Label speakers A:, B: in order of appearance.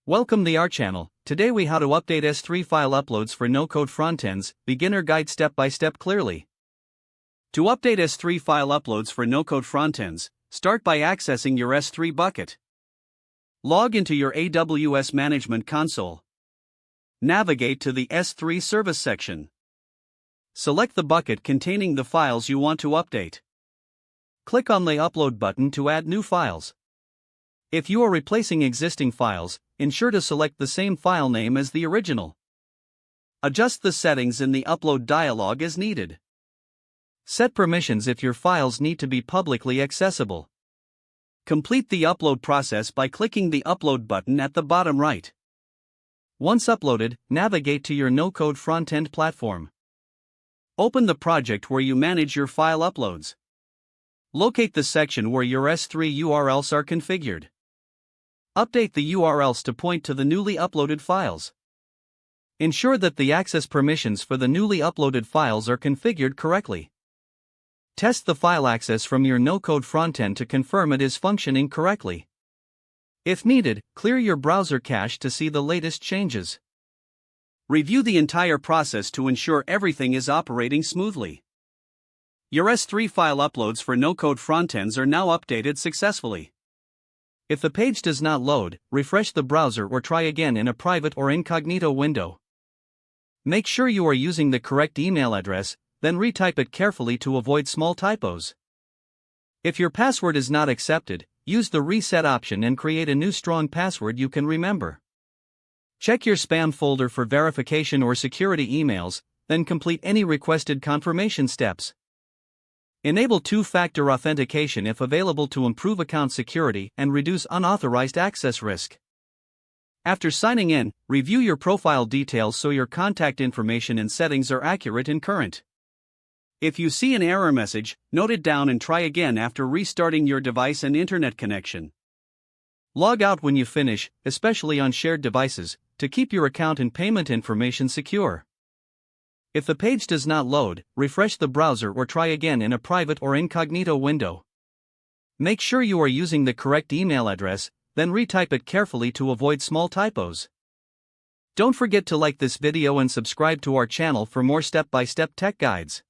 A: Welcome to our channel. Today we how to update S3 file uploads for no-code frontends, beginner guide step-by-step clearly. To update S3 file uploads for no-code frontends, start by accessing your S3 bucket. Log into your AWS Management Console. Navigate to the S3 Service section. Select the bucket containing the files you want to update. Click on the Upload button to add new files. If you are replacing existing files, ensure to select the same file name as the original. Adjust the settings in the Upload dialog as needed. Set permissions if your files need to be publicly accessible. Complete the upload process by clicking the Upload button at the bottom right. Once uploaded, navigate to your no-code frontend platform. Open the project where you manage your file uploads. Locate the section where your S3 URLs are configured. Update the URLs to point to the newly uploaded files. Ensure that the access permissions for the newly uploaded files are configured correctly. Test the file access from your no-code frontend to confirm it is functioning correctly. If needed, clear your browser cache to see the latest changes. Review the entire process to ensure everything is operating smoothly. Your S3 file uploads for no-code frontends are now updated successfully. If the page does not load, refresh the browser or try again in a private or incognito window. Make sure you are using the correct email address, then retype it carefully to avoid small typos. If your password is not accepted, use the reset option and create a new strong password you can remember. Check your spam folder for verification or security emails, then complete any requested confirmation steps. Enable two-factor authentication if available to improve account security and reduce unauthorized access risk. After signing in, review your profile details so your contact information and settings are accurate and current. If you see an error message, note it down and try again after restarting your device and internet connection. Log out when you finish, especially on shared devices, to keep your account and payment information secure. If the page does not load, refresh the browser or try again in a private or incognito window. Make sure you are using the correct email address, then retype it carefully to avoid small typos. Don't forget to like this video and subscribe to our channel for more step-by-step tech guides.